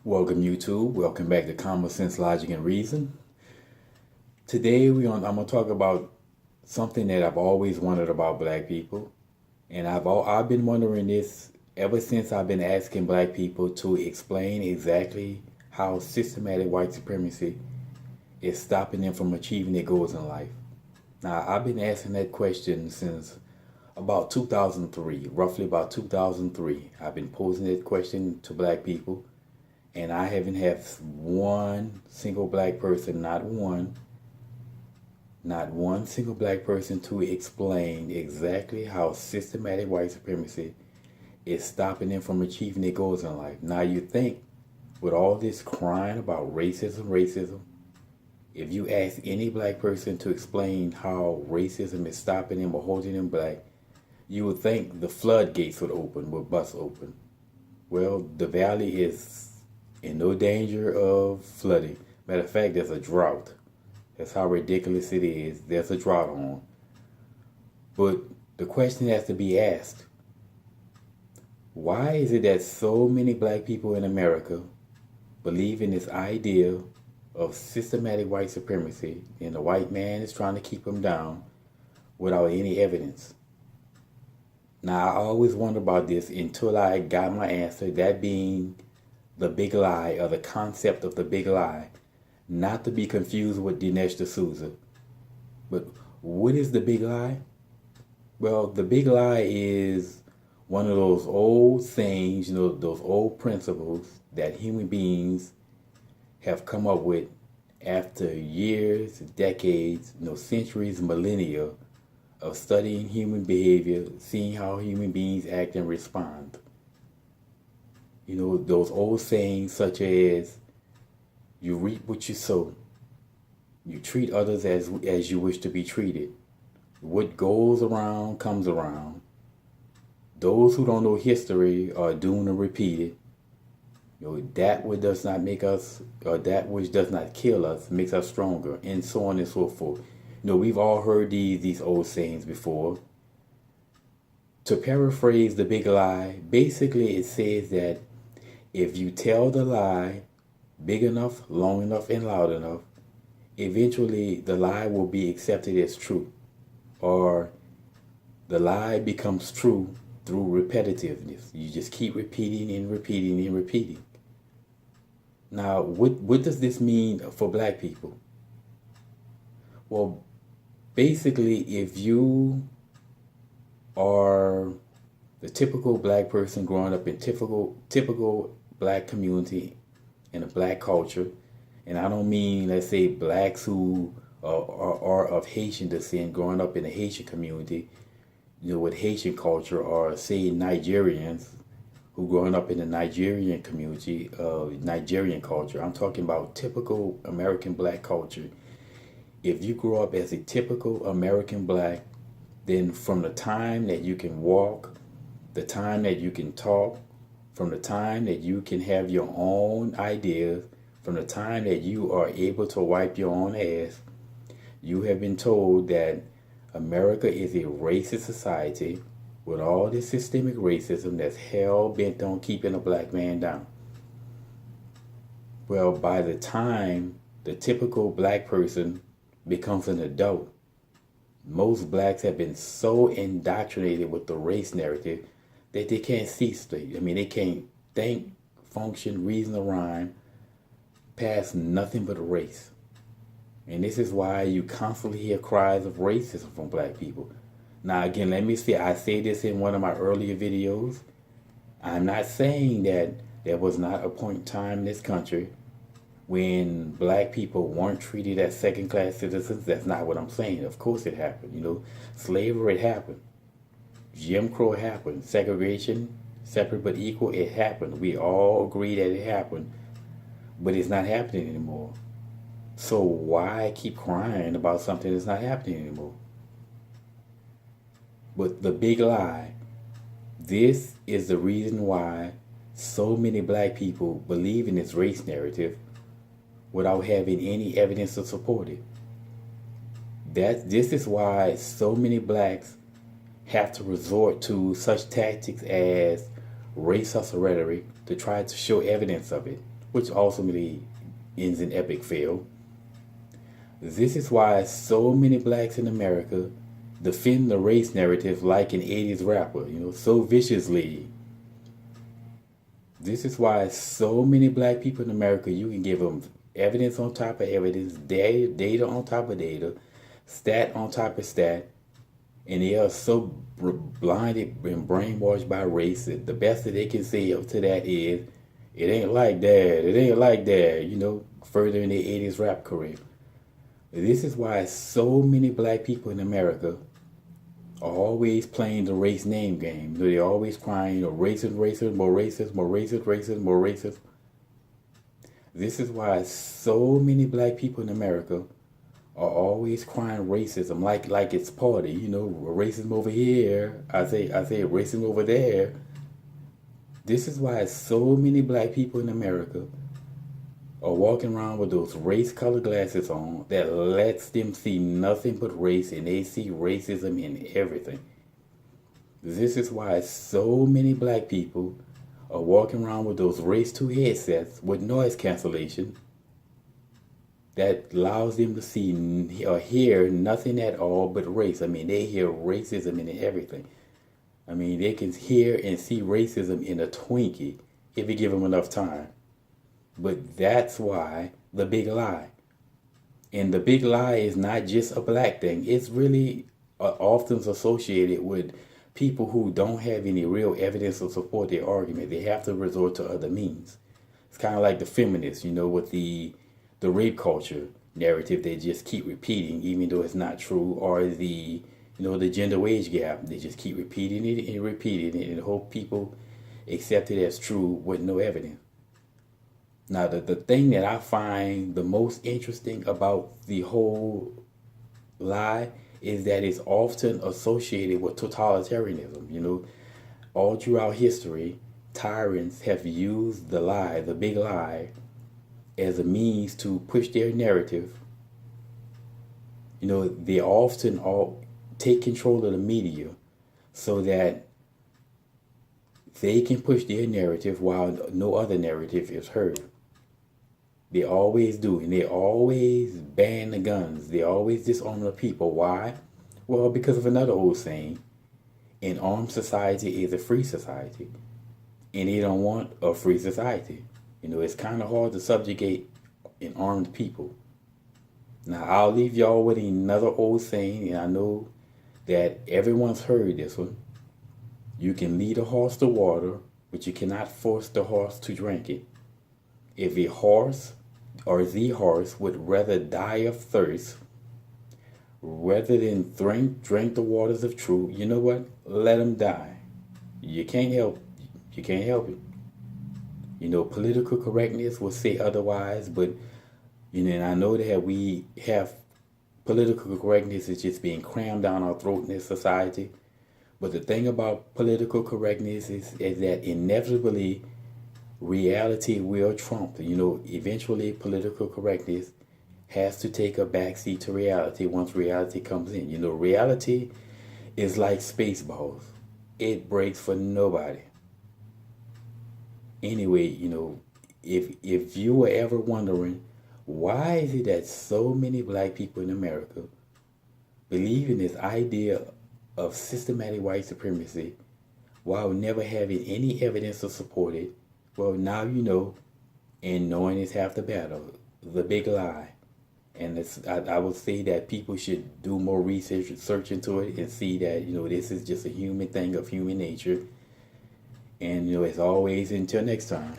Welcome YouTube. Welcome back to Common Sense, Logic, and Reason. Today I'm gonna talk about something that I've always wondered about black people, and I've been wondering this ever since I've been asking black people to explain exactly how systematic white supremacy is stopping them from achieving their goals in life. Now I've been asking that question since about 2003, roughly about 2003. I've been posing that question to black people. And I haven't had one single black person, not one single black person to explain exactly how systematic white supremacy is stopping them from achieving their goals in life. Now you think with all this crying about racism, if you ask any black person to explain how racism is stopping them or holding them back, you would think the floodgates would bust open. Well, the valley is in no danger of flooding. Matter of fact, there's a drought. That's how ridiculous it is. There's a drought on. But the question has to be asked. Why is it that so many black people in America believe in this idea of systematic white supremacy and the white man is trying to keep them down without any evidence? Now, I always wonder about this until I got my answer, that being the big lie, or the concept of the big lie, not to be confused with Dinesh D'Souza. But what is the big lie? Well, the big lie is one of those old things, those old principles that human beings have come up with after years, decades, centuries, millennia of studying human behavior, seeing how human beings act and respond. Those old sayings such as, you reap what you sow. You treat others as you wish to be treated. What goes around comes around. Those who don't know history are doomed to repeat it. That which does not make us, or that which does not kill us, makes us stronger, and so on and so forth. We've all heard these old sayings before. To paraphrase the big lie, basically it says that if you tell the lie big enough, long enough, and loud enough, eventually the lie will be accepted as true. Or the lie becomes true through repetitiveness. You just keep repeating and repeating and repeating. Now, what does this mean for black people? Well, basically, if you are the typical black person growing up in typical black community in a black culture, and I don't mean, let's say, blacks who are of Haitian descent growing up in a Haitian community, with Haitian culture, or say Nigerians who growing up in the Nigerian community, Nigerian culture. I'm talking about typical American black culture. If you grow up as a typical American black, then from the time that you can walk, the time that you can talk, from the time that you can have your own ideas, from the time that you are able to wipe your own ass, you have been told that America is a racist society with all this systemic racism that's hell-bent on keeping a black man down. Well, by the time the typical black person becomes an adult, most blacks have been so indoctrinated with the race narrative that they can't see straight. They can't think, function, reason, or rhyme past nothing but race. And this is why you constantly hear cries of racism from black people. Now, again, let me say, I say this in one of my earlier videos. I'm not saying that there was not a point in time in this country when black people weren't treated as second-class citizens. That's not what I'm saying. Of course it happened. Slavery happened. Jim Crow happened. Segregation, separate but equal, it happened. We all agree that it happened. But it's not happening anymore. So why keep crying about something that's not happening anymore? But the big lie, this is the reason why so many black people believe in this race narrative without having any evidence to support it. This is why so many blacks have to resort to such tactics as race hustle rhetoric to try to show evidence of it. which ultimately ends in epic fail. This is why so many blacks in America defend the race narrative like an 80s rapper, so viciously. This is why so many black people in America, you can give them evidence on top of evidence, data on top of data, stat on top of stat, and they are so blinded and brainwashed by race that the best that they can say up to that is, it ain't like that, it ain't like that, further in their 80s rap career. This is why so many black people in America are always playing the race name game. They're always crying, racist, racist, more racist, more racist, racist, more racist. This is why so many black people in America are always crying racism like it's party. Racism over here. I say racism over there. This is why so many black people in America are walking around with those race-colored glasses on that lets them see nothing but race, and they see racism in everything. This is why so many black people are walking around with those Race 2 headsets with noise cancellation that allows them to see or hear nothing at all but race. They hear racism in everything. They can hear and see racism in a Twinkie if you give them enough time. But that's why the big lie. And the big lie is not just a black thing. It's really often associated with people who don't have any real evidence to support their argument. They have to resort to other means. It's kind of like the feminists, with the rape culture narrative they just keep repeating, even though it's not true, or the gender wage gap. They just keep repeating it and hope people accept it as true with no evidence. Now, the thing that I find the most interesting about the whole lie is that it's often associated with totalitarianism. All throughout history, tyrants have used the lie, the big lie, as a means to push their narrative. They often all take control of the media so that they can push their narrative while no other narrative is heard. They always do, and they always ban the guns. They always disarm the people. Why? Well, because of another old saying, an armed society is a free society, and they don't want a free society. It's kind of hard to subjugate an armed people. Now, I'll leave y'all with another old saying, and I know that everyone's heard this one. You can lead a horse to water, but you cannot force the horse to drink it. If a horse or the horse would rather die of thirst rather than drink the waters of truth, you know what? Let him die. You can't help it. Political correctness will say otherwise, but and I know that we have political correctness is just being crammed down our throat in this society. But the thing about political correctness is that inevitably reality will trump. Eventually political correctness has to take a backseat to reality once reality comes in. Reality is like Spaceballs. It breaks for nobody. Anyway, if you were ever wondering, why is it that so many black people in America believe in this idea of systematic white supremacy while never having any evidence to support it, well, now you know, and knowing is half the battle. The big lie. And I would say that people should do more research into it and see that, this is just a human thing of human nature. And, as always, until next time.